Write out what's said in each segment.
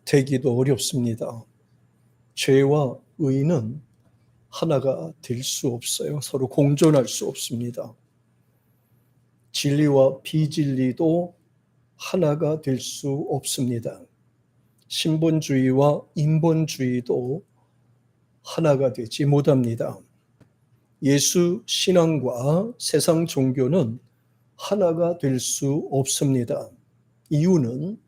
되기도 어렵습니다. 죄와 의는 하나가 될 수 없어요. 서로 공존할 수 없습니다. 진리와 비진리도 하나가 될 수 없습니다. 신본주의와 인본주의도 하나가 되지 못합니다. 예수 신앙과 세상 종교는 하나가 될 수 없습니다. 이유는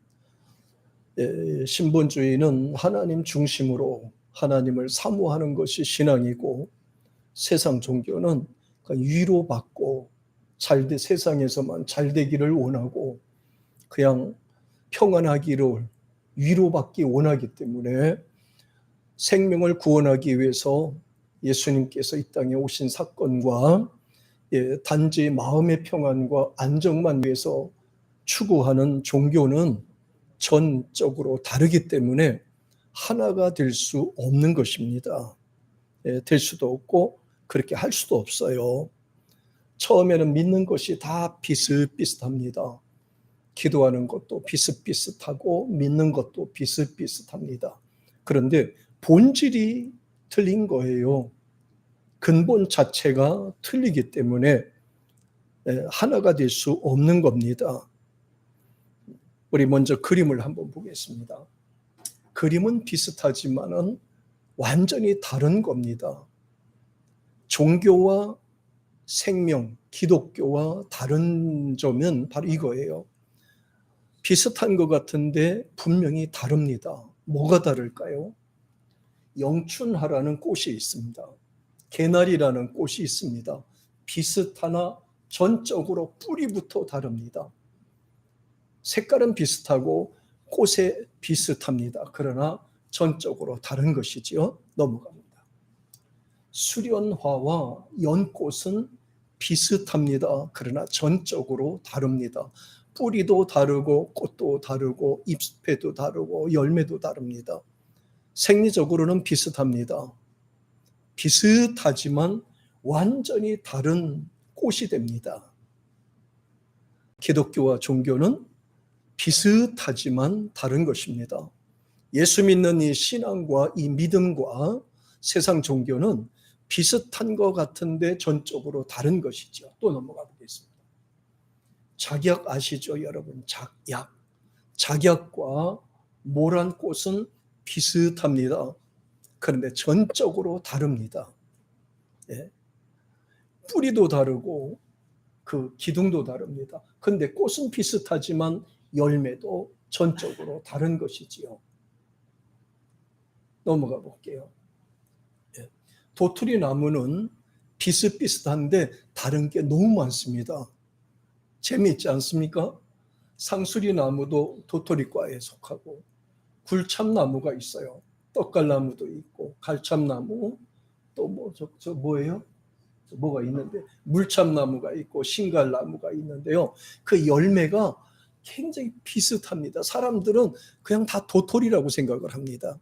신본주의는 하나님 중심으로 하나님을 사모하는 것이 신앙이고, 세상 종교는 위로받고 세상에서만 잘 되기를 원하고 그냥 평안하기를 위로받기 원하기 때문에 생명을 구원하기 위해서 예수님께서 이 땅에 오신 사건과 단지 마음의 평안과 안정만 위해서 추구하는 종교는 전적으로 다르기 때문에 하나가 될 수 없는 것입니다. 될 수도 없고 그렇게 할 수도 없어요. 처음에는 믿는 것이 다 비슷비슷합니다. 기도하는 것도 비슷비슷하고 믿는 것도 비슷비슷합니다. 그런데 본질이 틀린 거예요. 근본 자체가 틀리기 때문에 하나가 될 수 없는 겁니다. 우리 먼저 그림을 한번 보겠습니다. 그림은 비슷하지만은 완전히 다른 겁니다. 종교와 생명, 기독교와 다른 점은 바로 이거예요. 비슷한 것 같은데 분명히 다릅니다. 뭐가 다를까요? 영춘하라는 꽃이 있습니다. 개나리라는 꽃이 있습니다. 비슷하나 전적으로 뿌리부터 다릅니다. 색깔은 비슷하고 꽃에 비슷합니다. 그러나 전적으로 다른 것이지요. 넘어갑니다. 수련화와 연꽃은 비슷합니다. 그러나 전적으로 다릅니다. 뿌리도 다르고 꽃도 다르고 잎새도 다르고 열매도 다릅니다. 생리적으로는 비슷합니다. 비슷하지만 완전히 다른 꽃이 됩니다. 기독교와 종교는 비슷하지만 다른 것입니다. 예수 믿는 이 신앙과 이 믿음과 세상 종교는 비슷한 것 같은데 전적으로 다른 것이죠. 또 넘어가 보겠습니다. 작약 아시죠, 여러분? 작약. 작약과 모란 꽃은 비슷합니다. 그런데 전적으로 다릅니다. 뿌리도 다르고 그 기둥도 다릅니다. 그런데 꽃은 비슷하지만 열매도 전적으로 다른 것이지요. 넘어가 볼게요. 도토리 나무는 비슷비슷한데 다른 게 너무 많습니다. 재미있지 않습니까? 상수리 나무도 도토리과에 속하고, 굴참나무가 있어요. 떡갈나무도 있고, 갈참나무, 또 뭐예요? 뭐가 있는데, 물참나무가 있고, 신갈나무가 있는데요. 그 열매가 굉장히 비슷합니다. 사람들은 그냥 다 도토리라고 생각을 합니다.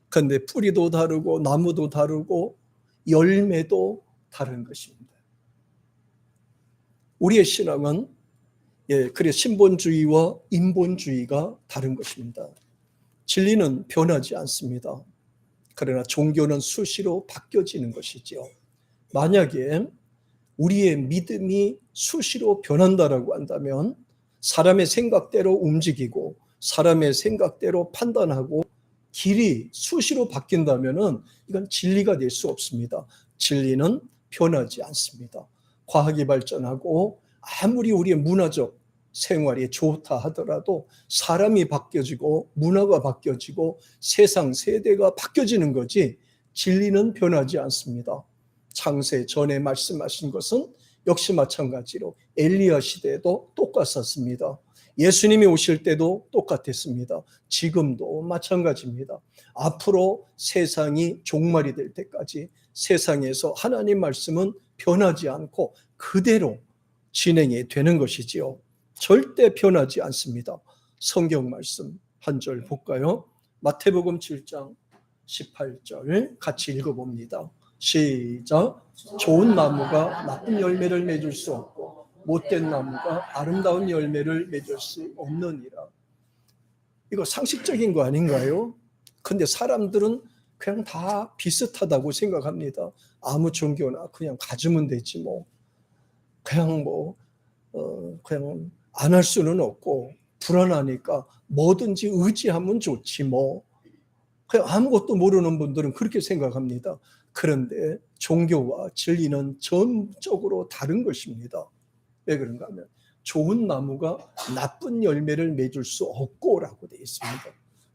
그런데 뿌리도 다르고, 나무도 다르고, 열매도 다른 것입니다. 우리의 신앙은 그래 신본주의와 인본주의가 다른 것입니다. 진리는 변하지 않습니다. 그러나 종교는 수시로 바뀌어지는 것이죠. 만약에 우리의 믿음이 수시로 변한다라고 한다면 사람의 생각대로 움직이고 사람의 생각대로 판단하고 길이 수시로 바뀐다면 이건 진리가 될 수 없습니다. 진리는 변하지 않습니다. 과학이 발전하고 아무리 우리의 문화적 생활이 좋다 하더라도 사람이 바뀌어지고 문화가 바뀌어지고 세상 세대가 바뀌어지는 거지 진리는 변하지 않습니다. 창세 전에 말씀하신 것은 역시 마찬가지로 엘리야 시대에도 똑같았습니다. 예수님이 오실 때도 똑같았습니다. 지금도 마찬가지입니다. 앞으로 세상이 종말이 될 때까지 세상에서 하나님 말씀은 변하지 않고 그대로 진행이 되는 것이지요. 절대 변하지 않습니다. 성경 말씀 한 절 볼까요? 마태복음 7장 18절 같이 읽어봅니다. 시작. 좋은 나무가 나쁜 열매를 맺을 수 없고 못된 나무가 아름다운 열매를 맺을 수 없느니라. 이거 상식적인 거 아닌가요? 근데 사람들은 그냥 다 비슷하다고 생각합니다. 아무 종교나 그냥 가지면 되지 뭐. 그냥 그냥 안 할 수는 없고 불안하니까 뭐든지 의지하면 좋지 뭐. 그냥 아무것도 모르는 분들은 그렇게 생각합니다. 그런데 종교와 진리는 전적으로 다른 것입니다. 왜 그런가 하면 좋은 나무가 나쁜 열매를 맺을 수 없고라고 되어 있습니다.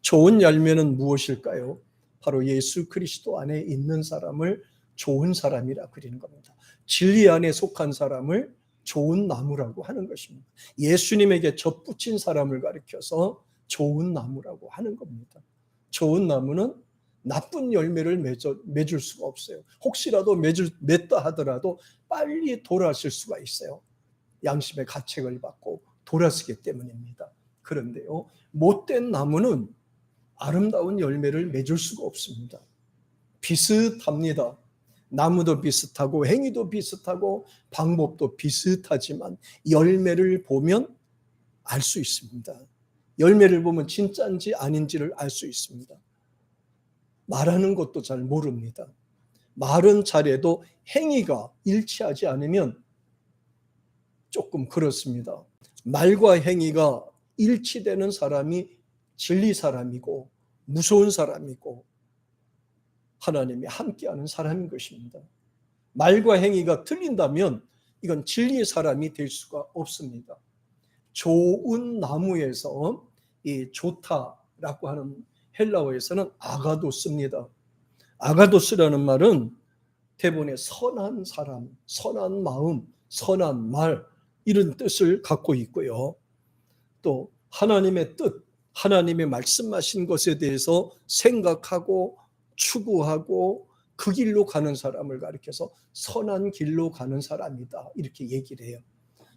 좋은 열매는 무엇일까요? 바로 예수 그리스도 안에 있는 사람을 좋은 사람이라 그리는 겁니다. 진리 안에 속한 사람을 좋은 나무라고 하는 것입니다. 예수님에게 접붙인 사람을 가리켜서 좋은 나무라고 하는 겁니다. 좋은 나무는 나쁜 열매를 맺을 수가 없어요. 혹시라도 맺다 하더라도 빨리 돌아설 수가 있어요. 양심의 가책을 받고 돌아서기 때문입니다. 그런데요, 못된 나무는 아름다운 열매를 맺을 수가 없습니다. 비슷합니다. 나무도 비슷하고 행위도 비슷하고 방법도 비슷하지만 열매를 보면 알 수 있습니다. 열매를 보면 진짜인지 아닌지를 알 수 있습니다. 말하는 것도 잘 모릅니다. 말은 잘해도 행위가 일치하지 않으면 조금 그렇습니다. 말과 행위가 일치되는 사람이 진리 사람이고 무서운 사람이고 하나님이 함께하는 사람인 것입니다. 말과 행위가 틀린다면 이건 진리의 사람이 될 수가 없습니다. 좋은 나무에서 이 좋다라고 하는 헬라어에서는 아가도스입니다. 아가도스라는 말은 대본에 선한 사람, 선한 마음, 선한 말 이런 뜻을 갖고 있고요. 또 하나님의 뜻, 하나님의 말씀하신 것에 대해서 생각하고 추구하고 그 길로 가는 사람을 가리켜서 선한 길로 가는 사람이다 이렇게 얘기를 해요.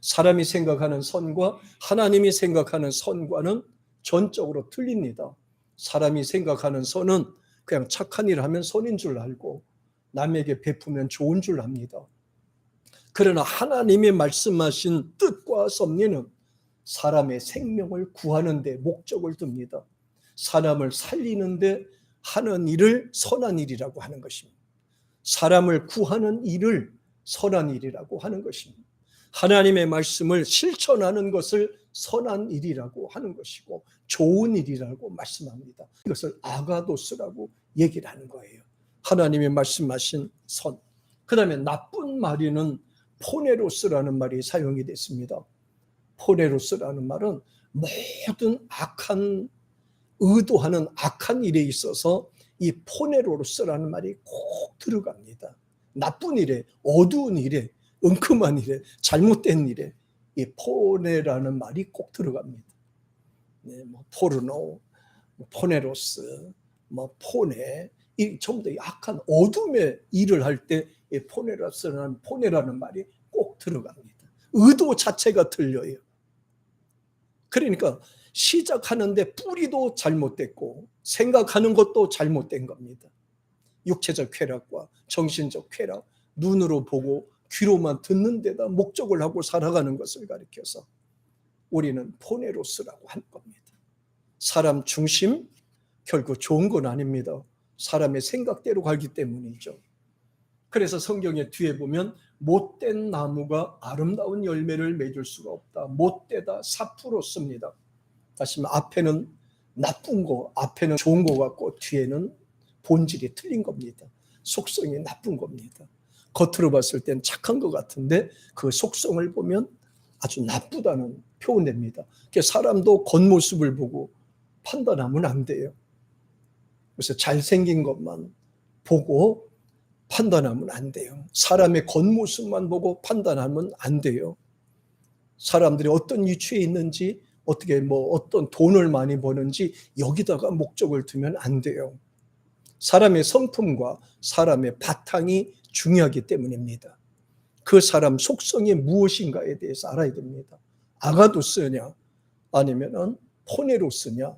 사람이 생각하는 선과 하나님이 생각하는 선과는 전적으로 틀립니다. 사람이 생각하는 선은 그냥 착한 일 하면 선인 줄 알고 남에게 베푸면 좋은 줄 압니다. 그러나 하나님이 말씀하신 뜻과 섭리는 사람의 생명을 구하는 데 목적을 둡니다. 사람을 살리는 데 하는 일을 선한 일이라고 하는 것입니다. 사람을 구하는 일을 선한 일이라고 하는 것입니다. 하나님의 말씀을 실천하는 것을 선한 일이라고 하는 것이고 좋은 일이라고 말씀합니다. 이것을 아가도스라고 얘기를 하는 거예요. 하나님의 말씀하신 선. 그 다음에 나쁜 말에는 포네로스라는 말이 사용이 됐습니다. 포네로스라는 말은 모든 악한 의도하는 악한 일에 있어서 이 포네로스라는 말이 꼭 들어갑니다. 나쁜 일에, 어두운 일에, 은큼한 일에, 잘못된 일에 이 포네라는 말이 꼭 들어갑니다. 네, 포르노, 포네로스, 포네, 이 전부 다 악한 어둠의 일을 할 때 이 포네라는 말이 꼭 들어갑니다. 의도 자체가 틀려요. 그러니까 시작하는데 뿌리도 잘못됐고 생각하는 것도 잘못된 겁니다. 육체적 쾌락과 정신적 쾌락, 눈으로 보고 귀로만 듣는 데다 목적을 하고 살아가는 것을 가리켜서 우리는 포네로스라고 한 겁니다. 사람 중심, 결국 좋은 건 아닙니다. 사람의 생각대로 가기 때문이죠. 그래서 성경의 뒤에 보면 못된 나무가 아름다운 열매를 맺을 수가 없다. 못되다, 사프로 씁니다. 다시 말하면 앞에는 나쁜 거, 앞에는 좋은 거 같고 뒤에는 본질이 틀린 겁니다. 속성이 나쁜 겁니다. 겉으로 봤을 땐 착한 것 같은데 그 속성을 보면 아주 나쁘다는 표현됩니다. 사람도 겉모습을 보고 판단하면 안 돼요. 그래서 잘생긴 것만 보고 판단하면 안 돼요. 사람의 겉모습만 보고 판단하면 안 돼요. 사람들이 어떤 위치에 있는지, 어떻게 어떤 돈을 많이 버는지 여기다가 목적을 두면 안 돼요. 사람의 성품과 사람의 바탕이 중요하기 때문입니다. 그 사람 속성이 무엇인가에 대해서 알아야 됩니다. 아가도스냐, 아니면 포네로스냐,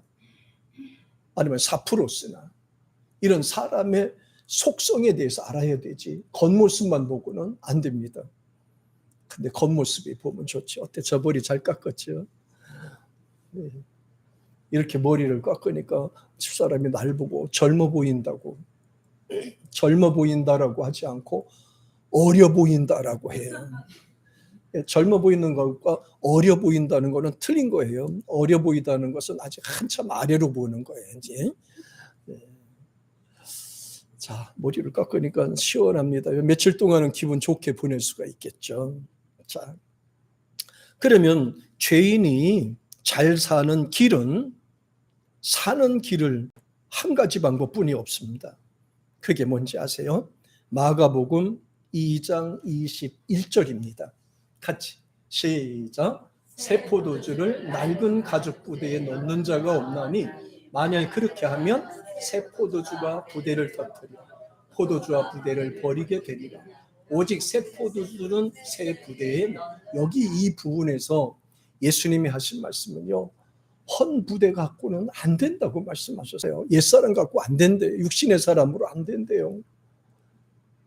아니면 사프로스냐, 이런 사람의 속성에 대해서 알아야 되지 겉모습만 보고는 안 됩니다. 근데 겉모습이 보면 좋죠. 어때? 저 머리 잘 깎았죠? 네. 이렇게 머리를 깎으니까 집사람이 날 보고 젊어 보인다고, 젊어 보인다라고 하지 않고 어려 보인다라고 해요. 젊어 보이는 것과 어려 보인다는 것은 틀린 거예요. 어려 보인다는 것은 아직 한참 아래로 보는 거예요. 이제. 자, 머리를 깎으니까 시원합니다. 며칠 동안은 기분 좋게 보낼 수가 있겠죠. 자, 그러면 죄인이 잘 사는 길은 사는 길을 한 가지 방법뿐이 없습니다. 그게 뭔지 아세요? 마가복음 2장 21절입니다. 같이 시작. 새 포도주를 낡은 가죽 부대에 넣는 자가 없나니 만약 그렇게 하면 새 포도주가 부대를 터뜨려 포도주와 부대를 버리게 되리라. 오직 새 포도주는 새 부대에 여기 이 부분에서 예수님이 하신 말씀은요, 헌 부대 갖고는 안 된다고 말씀하셨어요. 옛사람 갖고 안 된대요. 육신의 사람으로 안 된대요.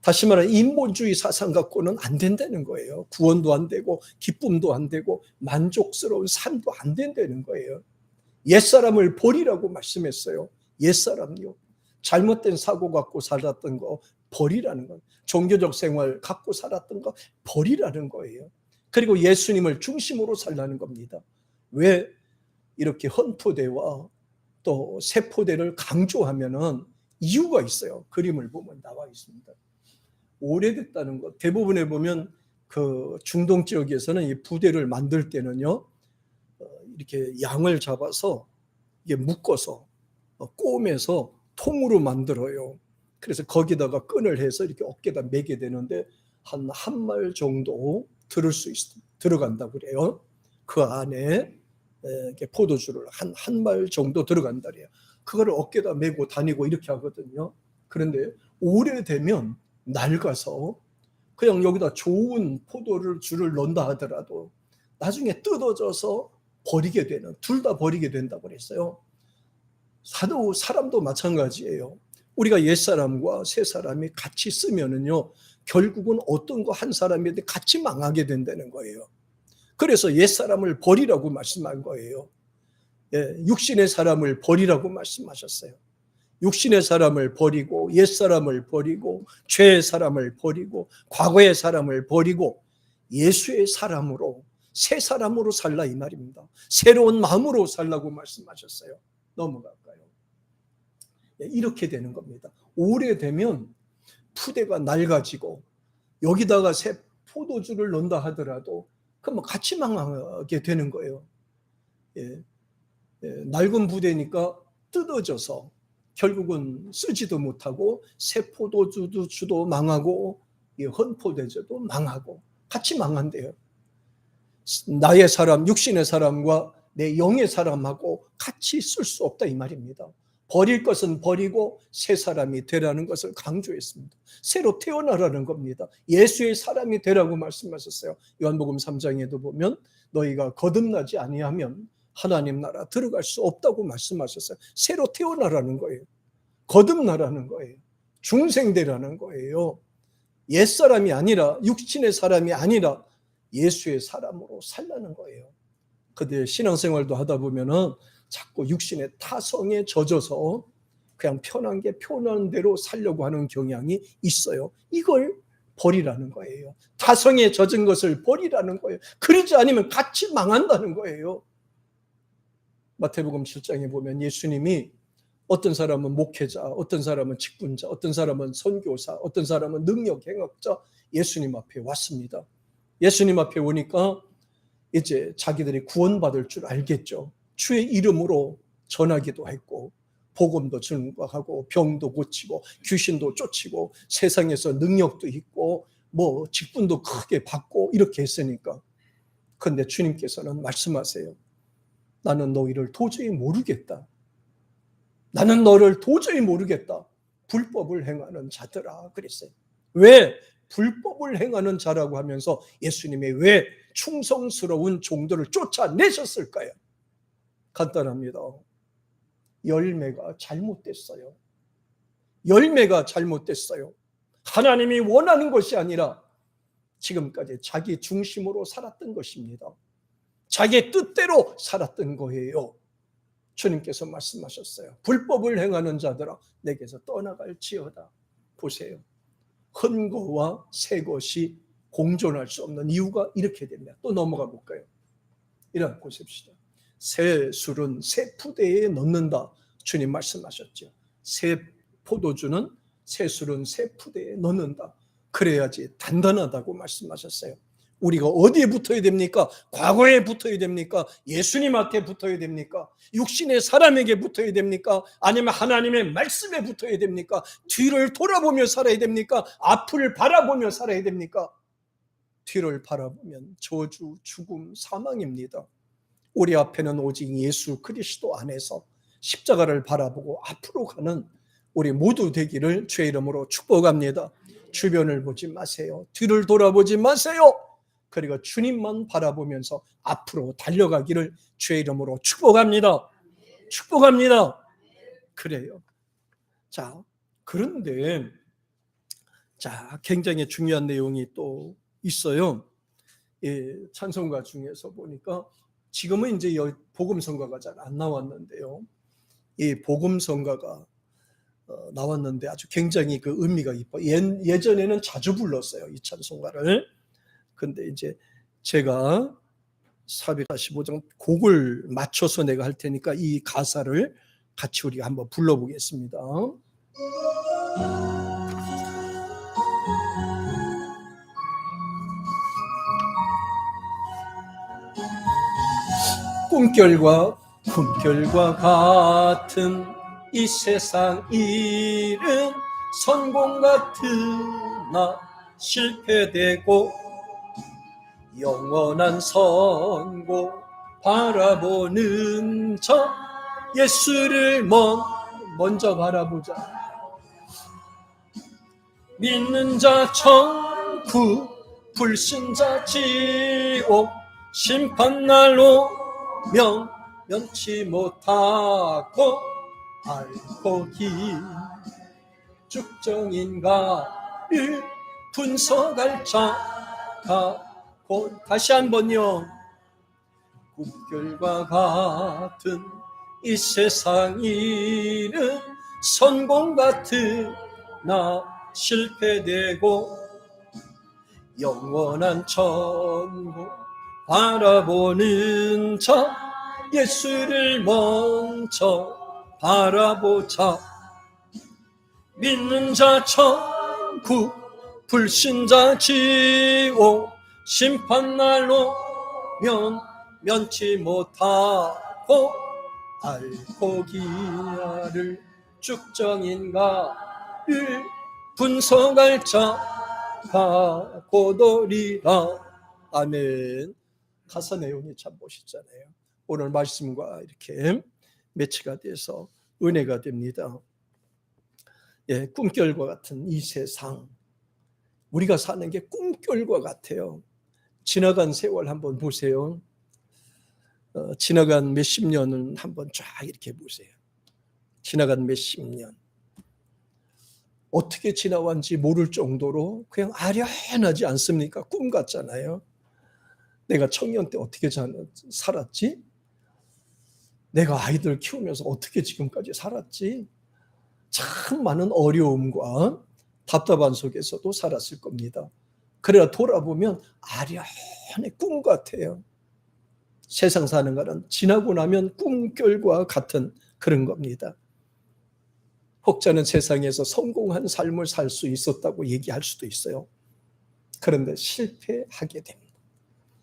다시 말해 인본주의 사상 갖고는 안 된다는 거예요. 구원도 안 되고 기쁨도 안 되고 만족스러운 삶도 안 된다는 거예요. 옛사람을 버리라고 말씀했어요. 옛사람요. 잘못된 사고 갖고 살았던 거 버리라는 거. 종교적 생활 갖고 살았던 거 버리라는 거예요. 그리고 예수님을 중심으로 살라는 겁니다. 왜 이렇게 헌포대와 또 세포대를 강조하면은 이유가 있어요. 그림을 보면 나와 있습니다. 오래됐다는 것. 대부분에 보면 그 중동 지역에서는 이 부대를 만들 때는요, 이렇게 양을 잡아서 이게 묶어서 꼬매서 통으로 만들어요. 그래서 거기다가 끈을 해서 이렇게 어깨에다 매게 되는데 한 말 정도 들어간다고 그래요. 그 안에 포도주를 한 말 정도 들어간다 그래요. 그거를 어깨에다 메고 다니고 이렇게 하거든요. 그런데 오래되면 낡아서 그냥 여기다 좋은 포도주를 넣는다 하더라도 나중에 뜯어져서 버리게 되는, 둘 다 버리게 된다고 그랬어요. 사람도 마찬가지예요. 우리가 옛사람과 새사람이 같이 쓰면은요, 결국은 어떤 거 한 사람인데 같이 망하게 된다는 거예요. 그래서 옛사람을 버리라고 말씀한 거예요. 육신의 사람을 버리라고 말씀하셨어요. 육신의 사람을 버리고 옛사람을 버리고 죄의 사람을 버리고 과거의 사람을 버리고 예수의 사람으로 새 사람으로 살라 이 말입니다. 새로운 마음으로 살라고 말씀하셨어요. 넘어갈까요? 이렇게 되는 겁니다. 오래되면 푸대가 낡아지고 여기다가 새 포도주를 넣는다 하더라도 그럼 같이 망하게 되는 거예요. 낡은 부대니까 뜯어져서 결국은 쓰지도 못하고 새 포도주도 망하고 헌포도주도 망하고 같이 망한대요. 나의 사람, 육신의 사람과 내 영의 사람하고 같이 쓸 수 없다 이 말입니다. 버릴 것은 버리고 새 사람이 되라는 것을 강조했습니다. 새로 태어나라는 겁니다. 예수의 사람이 되라고 말씀하셨어요. 요한복음 3장에도 보면 너희가 거듭나지 아니하면 하나님 나라 들어갈 수 없다고 말씀하셨어요. 새로 태어나라는 거예요. 거듭나라는 거예요. 중생되라는 거예요. 옛사람이 아니라 육신의 사람이 아니라 예수의 사람으로 살라는 거예요. 근데 신앙생활도 하다 보면은 자꾸 육신의 타성에 젖어서 그냥 편한 게 편한 대로 살려고 하는 경향이 있어요. 이걸 버리라는 거예요. 타성에 젖은 것을 버리라는 거예요. 그러지 않으면 같이 망한다는 거예요. 마태복음 7장에 보면 예수님이 어떤 사람은 목회자, 어떤 사람은 직분자, 어떤 사람은 선교사, 어떤 사람은 능력 행업자 예수님 앞에 왔습니다. 예수님 앞에 오니까 이제 자기들이 구원받을 줄 알겠죠. 주의 이름으로 전하기도 했고 복음도 증거하고 병도 고치고 귀신도 쫓이고 세상에서 능력도 있고 뭐 직분도 크게 받고 이렇게 했으니까. 그런데 주님께서는 말씀하세요. 나는 너희를 도저히 모르겠다. 나는 너를 도저히 모르겠다. 불법을 행하는 자들아 그랬어요. 왜 불법을 행하는 자라고 하면서 예수님이 왜 충성스러운 종들을 쫓아내셨을까요? 간단합니다. 열매가 잘못됐어요. 열매가 잘못됐어요. 하나님이 원하는 것이 아니라 지금까지 자기 중심으로 살았던 것입니다. 자기의 뜻대로 살았던 거예요. 주님께서 말씀하셨어요. 불법을 행하는 자들아 내게서 떠나갈지어다. 보세요. 헌 것과 새 것이 공존할 수 없는 이유가 이렇게 됩니다. 또 넘어가 볼까요? 이런 보십시오. 새 술은 새 푸대에 넣는다. 주님 말씀하셨죠. 새 포도주는 새 술은 새 푸대에 넣는다. 그래야지 단단하다고 말씀하셨어요. 우리가 어디에 붙어야 됩니까? 과거에 붙어야 됩니까? 예수님한테 붙어야 됩니까? 육신의 사람에게 붙어야 됩니까? 아니면 하나님의 말씀에 붙어야 됩니까? 뒤를 돌아보며 살아야 됩니까? 앞을 바라보며 살아야 됩니까? 뒤를 바라보면 저주, 죽음, 사망입니다. 우리 앞에는 오직 예수 그리스도 안에서 십자가를 바라보고 앞으로 가는 우리 모두 되기를 주의 이름으로 축복합니다. 주변을 보지 마세요. 뒤를 돌아보지 마세요. 그리고 주님만 바라보면서 앞으로 달려가기를 주의 이름으로 축복합니다. 축복합니다. 그래요. 자, 그런데 굉장히 중요한 내용이 또 있어요. 찬송가 중에서 보니까 지금은 이제 복음성가가 잘 안 나왔는데요. 이 복음성가가 나왔는데 아주 굉장히 그 의미가 있고 예전에는 자주 불렀어요. 이 찬송가를. 근데 이제 제가 445장 곡을 맞춰서 내가 할 테니까 이 가사를 같이 우리가 한번 불러보겠습니다. 꿈결과 같은 이 세상 일은 성공 같으나 실패되고 영원한 성공 바라보는 저 예수를 먼저 바라보자. 믿는 자 천국, 불신자 지옥, 심판날로 면치 못하고 알고 기죽정인가를 분석할 자가 다시 한번요. 꿈결과 같은 이 세상 일은 성공 같으나 실패되고 영원한 천국 바라보는 자 예수를 먼저 바라보자. 믿는 자 천국, 불신자 지옥, 심판날로 면치 못하고 알고 기아를 죽정인가를 분석할 자가 곧오리라. 아멘. 가사 내용이 참 멋있잖아요. 오늘 말씀과 이렇게 매치가 돼서 은혜가 됩니다. 꿈결과 같은 이 세상, 우리가 사는 게 꿈결과 같아요. 지나간 세월 한번 보세요. 지나간 몇십 년은 한번 쫙 이렇게 보세요. 지나간 몇십 년. 어떻게 지나왔는지 모를 정도로 그냥 아련하지 않습니까? 꿈 같잖아요. 내가 청년 때 어떻게 살았지? 내가 아이들 키우면서 어떻게 지금까지 살았지? 참 많은 어려움과 답답한 속에서도 살았을 겁니다. 그래야 돌아보면 아련의 꿈 같아요. 세상 사는 거는 지나고 나면 꿈결과 같은 그런 겁니다. 혹자는 세상에서 성공한 삶을 살 수 있었다고 얘기할 수도 있어요. 그런데 실패하게 됩니다.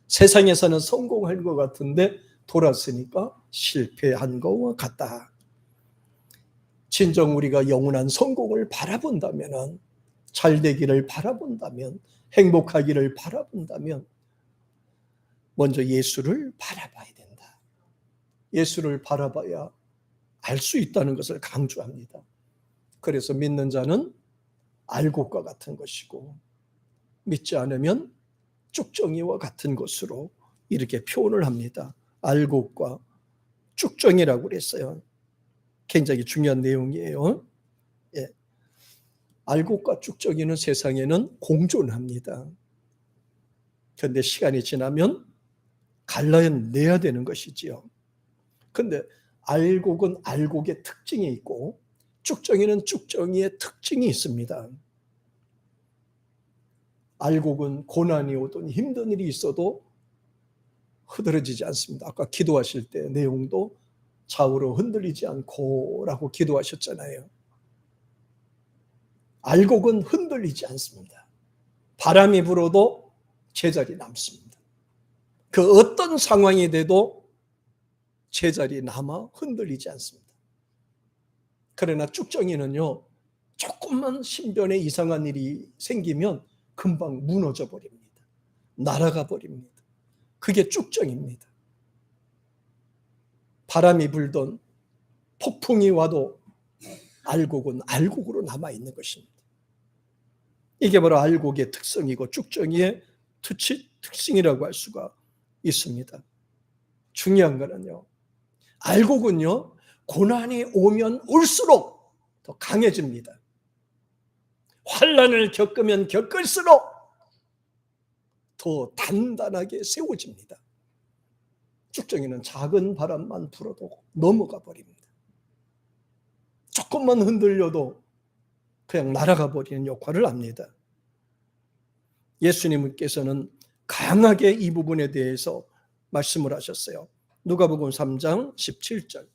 세상에서는 성공할 것 같은데 돌았으니까 실패한 것과 같다. 진정 우리가 영원한 성공을 바라본다면, 잘 되기를 바라본다면, 행복하기를 바라본다면 먼저 예수를 바라봐야 된다. 예수를 바라봐야 알 수 있다는 것을 강조합니다. 그래서 믿는 자는 알곡과 같은 것이고 믿지 않으면 쭉정이와 같은 것으로 이렇게 표현을 합니다. 알곡과 쭉정이라고 그랬어요. 굉장히 중요한 내용이에요. 알곡과 쭉정이는 세상에는 공존합니다. 그런데 시간이 지나면 갈라내야 되는 것이지요. 그런데 알곡은 알곡의 특징이 있고 쭉정이는 쭉정이의 특징이 있습니다. 알곡은 고난이 오든 힘든 일이 있어도 흐드러지지 않습니다. 아까 기도하실 때 내용도 좌우로 흔들리지 않고 라고 기도하셨잖아요. 알곡은 흔들리지 않습니다. 바람이 불어도 제자리 남습니다. 그 어떤 상황이 돼도 제자리 남아 흔들리지 않습니다. 그러나 쭉정이는요, 조금만 신변에 이상한 일이 생기면 금방 무너져 버립니다. 날아가 버립니다. 그게 쭉정입니다. 바람이 불던 폭풍이 와도 알곡은 알곡으로 남아있는 것입니다. 이게 바로 알곡의 특성이고 쭉정이의 특징이라고 할 수가 있습니다. 중요한 거는요, 알곡은요, 고난이 오면 올수록 더 강해집니다. 환난을 겪으면 겪을수록 더 단단하게 세워집니다. 쭉정이는 작은 바람만 불어도 넘어가 버립니다. 조금만 흔들려도 그냥 날아가 버리는 역할을 합니다. 예수님께서는 강하게 이 부분에 대해서 말씀을 하셨어요. 누가복음 3장 17절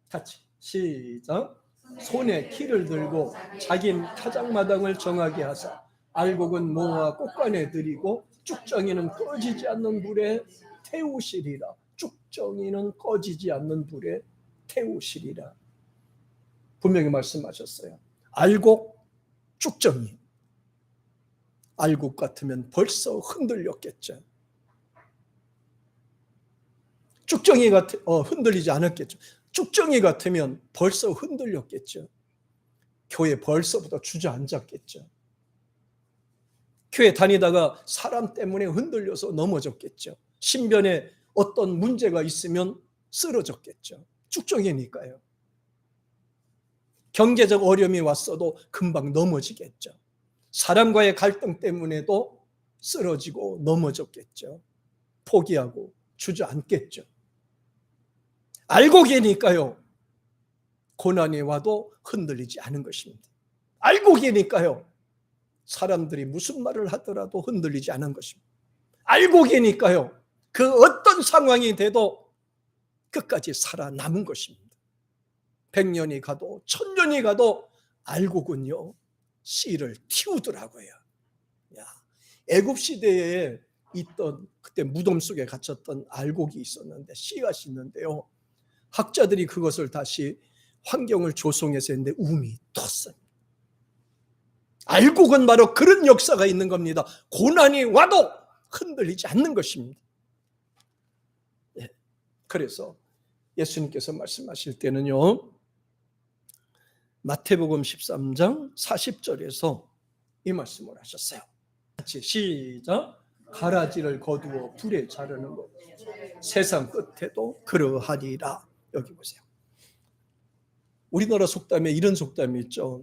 같이 시작. 손에 키를 들고 자기 타작마당을 정하게 하사 알곡은 모아 꽃간에 들이고 쭉정이는 꺼지지 않는 불에 태우시리라. 쭉정이는 꺼지지 않는 불에 태우시리라. 분명히 말씀하셨어요. 알곡, 쭉정이. 알곡 같으면 벌써 흔들렸겠죠. 쭉정이 흔들리지 않았겠죠. 쭉정이 같으면 벌써 흔들렸겠죠. 교회 벌써부터 주저앉았겠죠. 교회 다니다가 사람 때문에 흔들려서 넘어졌겠죠. 신변에 어떤 문제가 있으면 쓰러졌겠죠. 쭉정이니까요. 경제적 어려움이 왔어도 금방 넘어지겠죠. 사람과의 갈등 때문에도 쓰러지고 넘어졌겠죠. 포기하고 주저앉겠죠. 알곡이니까요, 고난이 와도 흔들리지 않은 것입니다. 알곡이니까요, 사람들이 무슨 말을 하더라도 흔들리지 않은 것입니다. 알곡이니까요, 그 어떤 상황이 돼도 끝까지 살아남은 것입니다. 100년이 가도 1000년이 가도 알곡은요, 씨를 틔우더라고요. 애굽 시대에 있던, 그때 무덤 속에 갇혔던 알곡이 있었는데, 씨앗이 있는데요, 학자들이 그것을 다시 환경을 조성해서 했는데 움이 텄어요. 알곡은 바로 그런 역사가 있는 겁니다. 고난이 와도 흔들리지 않는 것입니다. 그래서 예수님께서 말씀하실 때는요, 마태복음 13장 40절에서 이 말씀을 하셨어요. 같이 시작. 가라지를 거두어 불에 자르는 것 세상 끝에도 그러하리라. 여기 보세요. 우리나라 속담에 이런 속담이 있죠.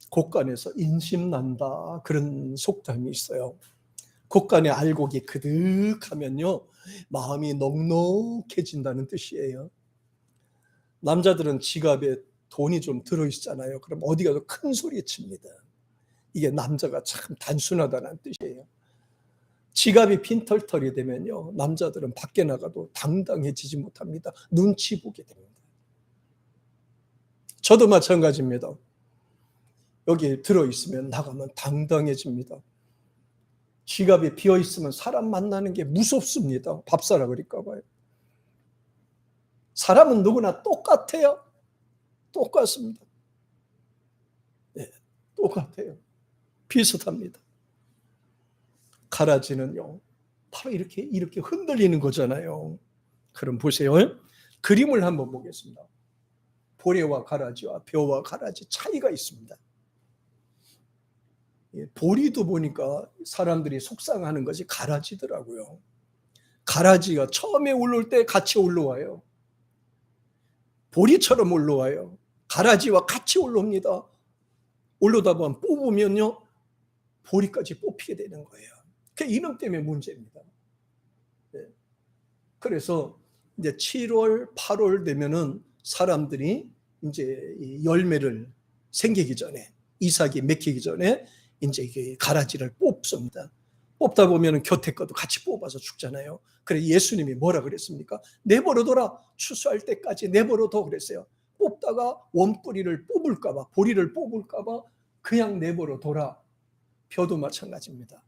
곡간에서 인심난다, 그런 속담이 있어요. 곡간에 알곡이 그득하면요, 마음이 넉넉해진다는 뜻이에요. 남자들은 지갑에 돈이 좀 들어있잖아요. 그럼 어디 가서 큰 소리 칩니다. 이게 남자가 참 단순하다는 뜻이에요. 지갑이 빈털털이 되면요, 남자들은 밖에 나가도 당당해지지 못합니다. 눈치 보게 됩니다. 저도 마찬가지입니다. 여기 들어있으면 나가면 당당해집니다. 지갑이 비어있으면 사람 만나는 게 무섭습니다. 밥 사라 그럴까 봐요. 사람은 누구나 똑같아요. 똑같습니다. 네, 똑같아요. 비슷합니다. 가라지는요, 바로 이렇게 흔들리는 거잖아요. 그럼 보세요. 그림을 한번 보겠습니다. 보리와 가라지와 벼와 가라지 차이가 있습니다. 보리도 보니까 사람들이 속상하는 것이 가라지더라고요. 가라지가 처음에 올라올 때 같이 올라와요. 보리처럼 올라와요. 가라지와 같이 올라옵니다. 올라오다 보면 뽑으면요, 보리까지 뽑히게 되는 거예요. 그 이름 때문에 문제입니다. 그래서 이제 7월, 8월 되면은 사람들이 이제 이 열매를 생기기 전에, 이삭이 맺히기 전에 이제 이게 가라지를 뽑습니다. 뽑다 보면 곁에 것도 같이 뽑아서 죽잖아요. 그래 예수님이 뭐라 그랬습니까? 내버려둬라. 추수할 때까지 내버려둬 그랬어요. 뽑다가 원뿌리를 뽑을까봐, 보리를 뽑을까봐 그냥 내버려둬라. 벼도 마찬가지입니다.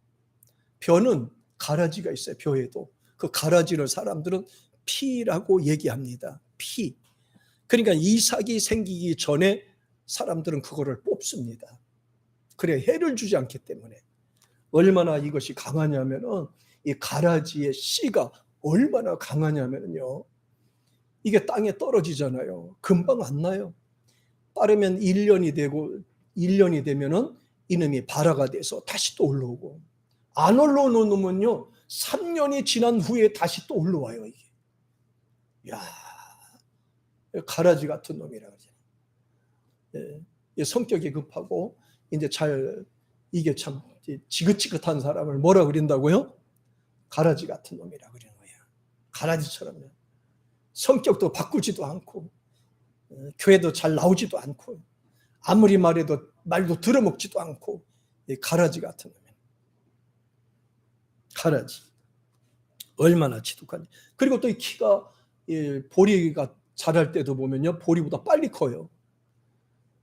벼는 가라지가 있어요. 벼에도. 그 가라지를 사람들은 피라고 얘기합니다. 피. 그러니까 이삭이 생기기 전에 사람들은 그거를 뽑습니다. 그래 해를 주지 않기 때문에. 얼마나 이것이 강하냐면은 이 가라지의 씨가 얼마나 강하냐면요. 이게 땅에 떨어지잖아요. 금방 안 나요. 빠르면 1년이 되고 1년이 되면은 이놈이 발화가 돼서 다시 또 올라오고, 안 올라오면요 3년이 지난 후에 다시 또 올라와요. 이게. 야, 가라지 같은 놈이라 그러잖아요. 예, 성격이 급하고 이제 잘 이게 참 지긋지긋한 사람을 뭐라 그린다고요? 가라지 같은 놈이라 그러는 거예요. 가라지처럼 성격도 바꾸지도 않고 교회도 잘 나오지도 않고 아무리 말해도 말도 들어먹지도 않고 가라지 같은 놈이에요. 가라지. 얼마나 지독하니. 그리고 또 이 키가 보리가 자랄 때도 보면요 보리보다 빨리 커요.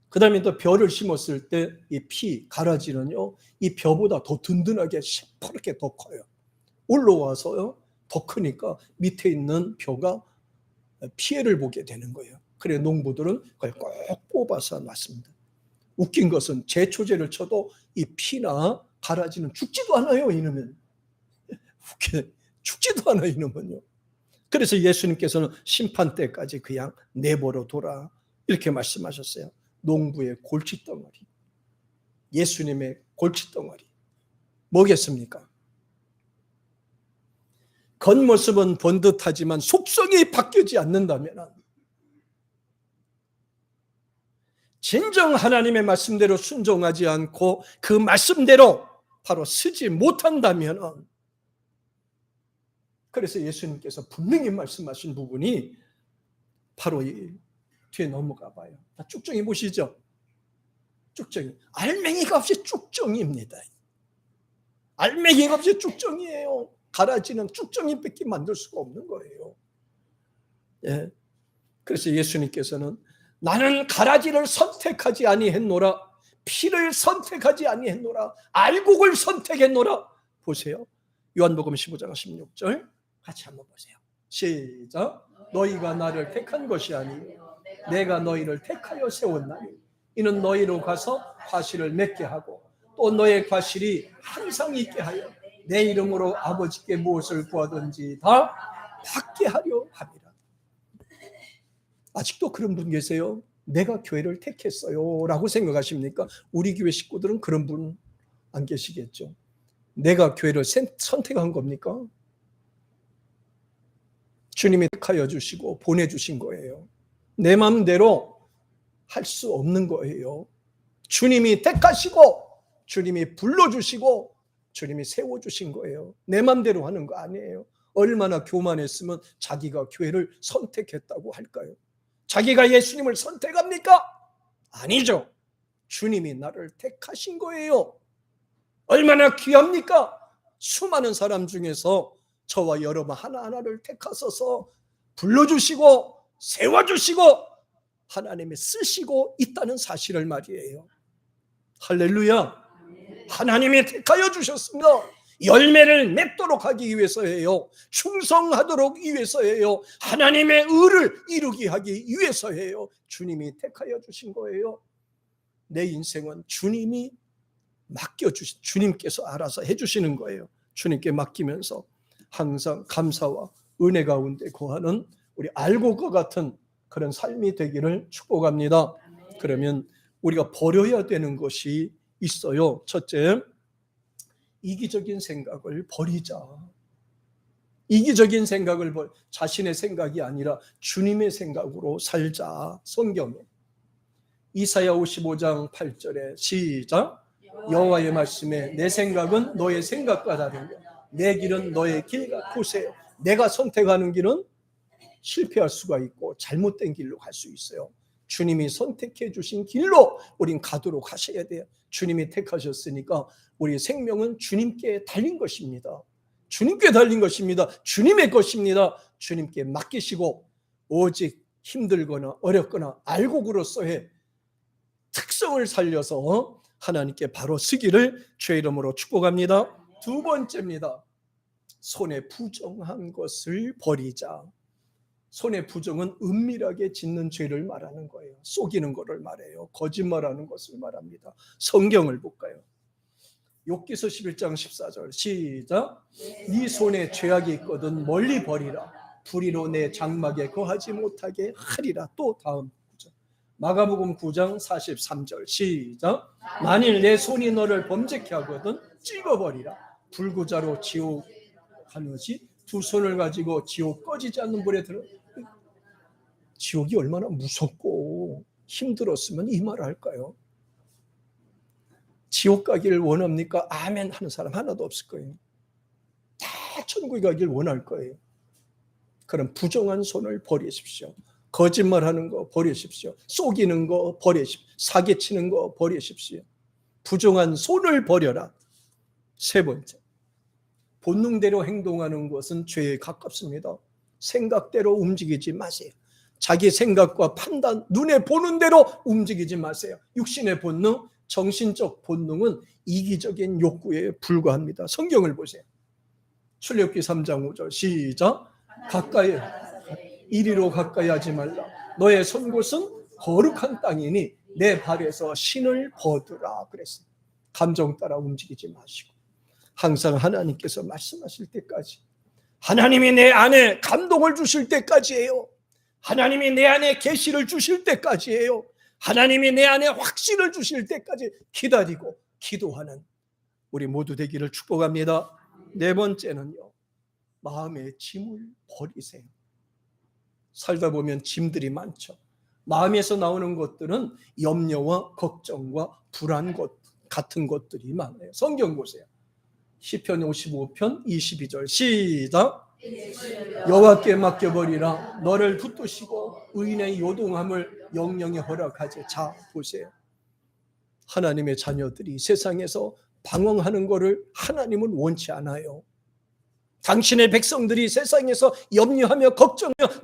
그 다음에 또 벼를 심었을 때 이 피, 가라지는요 이 벼보다 더 든든하게 시퍼렇게 더 커요. 올라와서요 더 크니까 밑에 있는 벼가 피해를 보게 되는 거예요. 그래 농부들은 그걸 꼭 뽑아서 놨습니다. 웃긴 것은 제초제를 쳐도 이 피나 가라지는 죽지도 않아요. 이놈은 죽지도 않아요. 이놈은요. 그래서 예수님께서는 심판 때까지 그냥 내버려둬라 이렇게 말씀하셨어요. 농부의 골칫덩어리, 예수님의 골칫덩어리 뭐겠습니까? 겉모습은 번듯하지만 속성이 바뀌지 않는다면, 진정 하나님의 말씀대로 순종하지 않고 그 말씀대로 바로 쓰지 못한다면, 그래서 예수님께서 분명히 말씀하신 부분이 바로 이 뒤에 넘어가 봐요. 쭉정이 보시죠. 쭉정이. 알맹이가 없이 쭉정이입니다. 알맹이가 없이 쭉정이에요. 가라지는 쭉정이밖에 만들 수가 없는 거예요. 예. 그래서 예수님께서는 나는 가라지를 선택하지 아니했노라, 피를 선택하지 아니했노라, 알곡을 선택했노라. 보세요. 요한복음 15장 16절 같이 한번 보세요. 시작. 너희가 나를 택한 것이 아니요 내가 너희를 택하여 세웠나니 이는 너희로 가서 과실을 맺게 하고 또 너의 과실이 항상 있게 하여 내 이름으로 아버지께 무엇을 구하든지 다 받게 하려 함이라. 아직도 그런 분 계세요? 내가 교회를 택했어요 라고 생각하십니까? 우리 교회 식구들은 그런 분 안 계시겠죠. 내가 교회를 선택한 겁니까? 주님이 택하여 주시고 보내주신 거예요. 내 마음대로 할 수 없는 거예요. 주님이 택하시고 주님이 불러주시고 주님이 세워주신 거예요. 내 마음대로 하는 거 아니에요. 얼마나 교만했으면 자기가 교회를 선택했다고 할까요? 자기가 예수님을 선택합니까? 아니죠. 주님이 나를 택하신 거예요. 얼마나 귀합니까? 수많은 사람 중에서 저와 여러분 하나하나를 택하셔서 불러주시고 세워주시고 하나님이 쓰시고 있다는 사실을 말이에요. 할렐루야. 하나님이 택하여 주셨습니다. 열매를 맺도록 하기 위해서예요. 충성하도록 위해서예요. 하나님의 의를 이루게 하기 위해서예요. 주님이 택하여 주신 거예요. 내 인생은 주님이 맡겨주신, 주님께서 알아서 해주시는 거예요. 주님께 맡기면서 항상 감사와 은혜 가운데 거하는 우리 알곡과 같은 그런 삶이 되기를 축복합니다. 그러면 우리가 버려야 되는 것이 있어요. 첫째, 이기적인 생각을 버리자. 이기적인 생각을 자신의 생각이 아니라 주님의 생각으로 살자. 성경에 이사야 55장 8절에 시작. 여호와의 말씀에 내 생각은 너의 생각과 다르며 내 길은 너의 길과 보세요. 내가 선택하는 길은 실패할 수가 있고 잘못된 길로 갈 수 있어요. 주님이 선택해 주신 길로 우린 가도록 하셔야 돼요. 주님이 택하셨으니까 우리 생명은 주님께 달린 것입니다. 주님께 달린 것입니다. 주님의 것입니다. 주님께 맡기시고 오직 힘들거나 어렵거나 알곡으로서의 특성을 살려서 하나님께 바로 쓰기를 주의 이름으로 축복합니다. 두 번째입니다. 손에 부정한 것을 버리자. 손에 부정은 은밀하게 짓는 죄를 말하는 거예요. 속이는 것을 말해요. 거짓말하는 것을 말합니다. 성경을 볼까요? 욥기서 11장 14절 시작. 네 손에 죄악이 있거든 멀리 버리라. 불의로 내 장막에 거하지 못하게 하리라. 또 다음 구절. 마가복음 9장 43절 시작. 만일 내 손이 너를 범죄케 하거든 찍어버리라. 불구자로 지옥 가느지 두 손을 가지고 지옥 꺼지지 않는 불에 들어. 지옥이 얼마나 무섭고 힘들었으면 이 말을 할까요? 지옥 가기를 원합니까? 아멘 하는 사람 하나도 없을 거예요. 다 천국에 가기를 원할 거예요. 그럼 부정한 손을 버리십시오. 거짓말하는 거 버리십시오. 속이는 거 버리십시오. 사기치는 거 버리십시오. 부정한 손을 버려라. 세 번째, 본능대로 행동하는 것은 죄에 가깝습니다. 생각대로 움직이지 마세요. 자기 생각과 판단, 눈에 보는 대로 움직이지 마세요. 육신의 본능, 정신적 본능은 이기적인 욕구에 불과합니다. 성경을 보세요. 출애굽기 3장 5절 시작. 가까이 이리로 가까이 하지 말라. 너의 선 곳은 거룩한 땅이니 내 발에서 신을 벗으라 그랬어요. 감정 따라 움직이지 마시고 항상 하나님께서 말씀하실 때까지, 하나님이 내 안에 감동을 주실 때까지예요. 하나님이 내 안에 계시를 주실 때까지예요. 하나님이 내 안에 확신을 주실 때까지 기다리고 기도하는 우리 모두 되기를 축복합니다. 네 번째는요, 마음의 짐을 버리세요. 살다 보면 짐들이 많죠. 마음에서 나오는 것들은 염려와 걱정과 불안 같은 것들이 많아요. 성경 보세요. 시편 55편 22절 시작. 여호와께 맡겨버리라. 너를 붙드시고 의인의 요동함을 영영히 허락하지. 자 보세요. 하나님의 자녀들이 세상에서 방황하는 것을 하나님은 원치 않아요. 당신의 백성들이 세상에서 염려하며 걱정하며